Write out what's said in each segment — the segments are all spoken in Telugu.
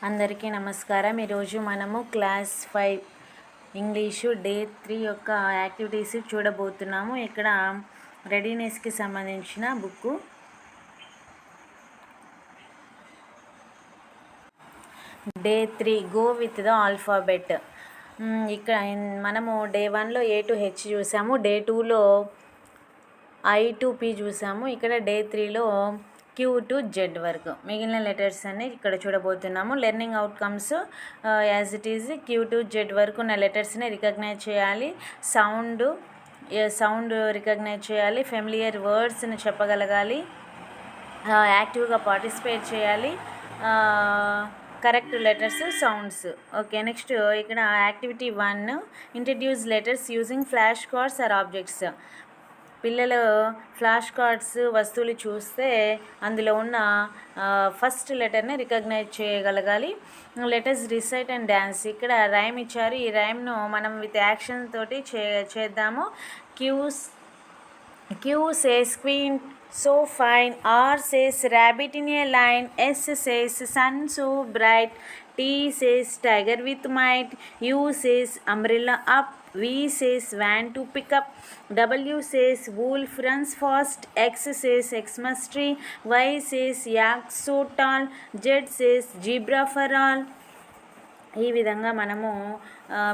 అందరికీ నమస్కారం. ఈరోజు మనము క్లాస్ 5 ఇంగ్లీషు డే 3 యొక్క యాక్టివిటీస్ చూడబోతున్నాము. ఇక్కడ రెడీనెస్కి సంబంధించిన book. Day 3 go with the alphabet. ఇక్కడ మనము డే 1లో A to H చూసాము, డే 2లో I to P చూసాము. ఇక్కడ డే 3లో Q to Z వరకు మిగిలిన లెటర్స్ అన్ని ఇక్కడ చూడబోతున్నాము. Learning outcomes as it is Q to Z వరకు ఉన్న లెటర్స్ని రికగ్నైజ్ చేయాలి, సౌండ్ రికగ్నైజ్ చేయాలి, ఫెమిలియర్ వర్డ్స్ని చెప్పగలగాలి, యాక్టివ్గా పార్టిసిపేట్ చేయాలి, correct letters, sounds. Okay, next ఇక్కడ activity 1 introduce letters using flash cards are objects. పిల్లలు ఫ్లాష్ కార్డ్స్ వస్తువులు చూస్తే అందులో ఉన్న ఫస్ట్ లెటర్ని రికగ్నైజ్ చేయగలగాలి. Letters recite and dance. ఇక్కడ రైమ్ ఇచ్చారు, ఈ రైమ్ను మనం విత్ యాక్షన్ తోటి చేద్దాము. Q says queen so fine, R says rabbit in a line, S says sun so bright, T says tiger with might, U says umbrella up, V says van to pick up, W says wolf runs fast, X says Xmas tree, Y says yak so tall, Z says zebra for all. ఈ విధంగా మనము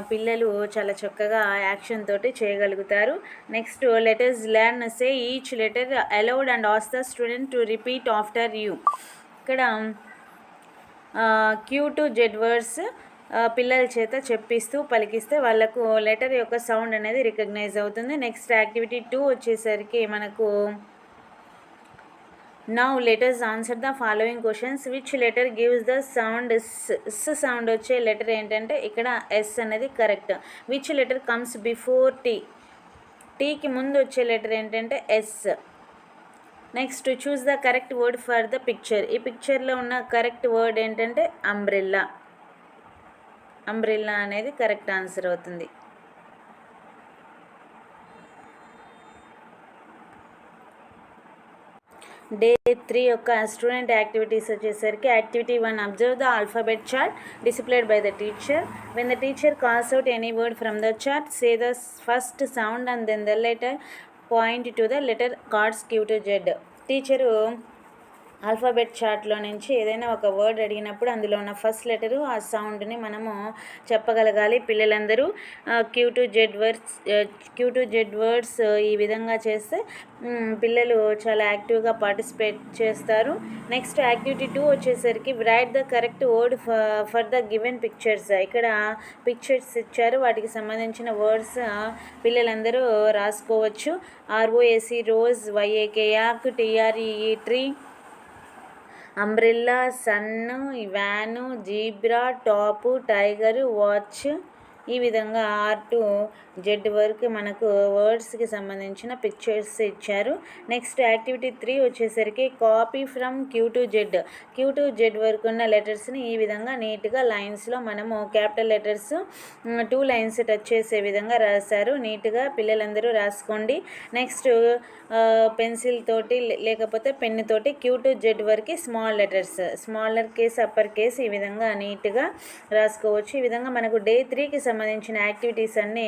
పిల్లలు చాలా చక్కగా యాక్షన్ తోటి చేయగలుగుతారు. Next letters learn say each letter allowed and ask the student to repeat after you. ఇక్కడ Q to Z వర్డ్స్ పిల్లల చేత చెప్పిస్తూ పలికిస్తే వాళ్ళకు లెటర్ యొక్క సౌండ్ అనేది రికగ్నైజ్ అవుతుంది. నెక్స్ట్ యాక్టివిటీ 2 వచ్చేసరికి మనకు now letters answer the following questions. Which letter gives the sound s sound వచ్చే లెటర్ ఏంటంటే ఇక్కడ ఎస్ అనేది correct. Which letter comes before T, టీకి ముందు వచ్చే లెటర్ ఏంటంటే S. Next choose the correct word for the picture. ఈ పిక్చర్లో ఉన్న కరెక్ట్ వర్డ్ ఏంటంటే అంబ్రెల్లా. అంబ్రెల్లా అనేది కరెక్ట్ ఆన్సర్ అవుతుంది. డే 3 యొక్క స్టూడెంట్ యాక్టివిటీస్ వచ్చేసరికి activity 1 observe the alphabet chart displayed by the teacher. When the teacher calls out any word from the chart say the first sound and then the letter, point to the letter cards Q to Z. Teacher alphabet చార్ట్లో నుంచి ఏదైనా ఒక వర్డ్ అడిగినప్పుడు అందులో ఉన్న ఫస్ట్ లెటరు ఆ సౌండ్ని మనము చెప్పగలగాలి. పిల్లలందరూ Q to Z వర్డ్స్ ఈ విధంగా చేస్తే పిల్లలు చాలా యాక్టివ్గా పార్టిసిపేట్ చేస్తారు. నెక్స్ట్ యాక్టివిటీ 2 వచ్చేసరికి write the correct word for the given pictures. ఇక్కడ పిక్చర్స్ ఇచ్చారు, వాటికి సంబంధించిన వర్డ్స్ పిల్లలందరూ రాసుకోవచ్చు. ROAC rose, YAK yak, TREE tree, umbrella, sun, van, zebra, top, tiger, watch. ఈ విధంగా R to Z వరకు మనకు వర్డ్స్కి సంబంధించిన పిక్చర్స్ ఇచ్చారు. నెక్స్ట్ యాక్టివిటీ 3 వచ్చేసరికి copy from Q to Z. Q to Z వరకు ఉన్న లెటర్స్ని ఈ విధంగా నీట్గా లైన్స్లో మనము క్యాపిటల్ లెటర్స్ 2 లైన్స్ టచ్ చేసే విధంగా రాశారు. నీట్గా పిల్లలందరూ రాసుకోండి. నెక్స్ట్ పెన్సిల్ తోటి లేకపోతే పెన్ను తోటి Q to Z వరకు small letters, smaller case, upper case ఈ విధంగా నీట్గా రాసుకోవచ్చు. ఈ విధంగా మనకు డే 3కి సంబంధించిన యాక్టివిటీస్ అన్నీ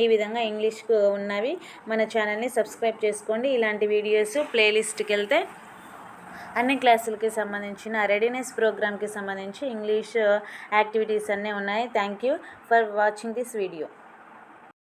ఈ విధంగా ఇంగ్లీష్కు ఉన్నవి. మన ఛానల్ని సబ్స్క్రైబ్ చేసుకోండి. ఇలాంటి వీడియోస్ ప్లేలిస్ట్కి వెళ్తే అన్ని క్లాసులకి సంబంధించిన రెడీనెస్ ప్రోగ్రామ్కి సంబంధించి ఇంగ్లీష్ యాక్టివిటీస్ అన్నీ ఉన్నాయి. Thank you for watching this video.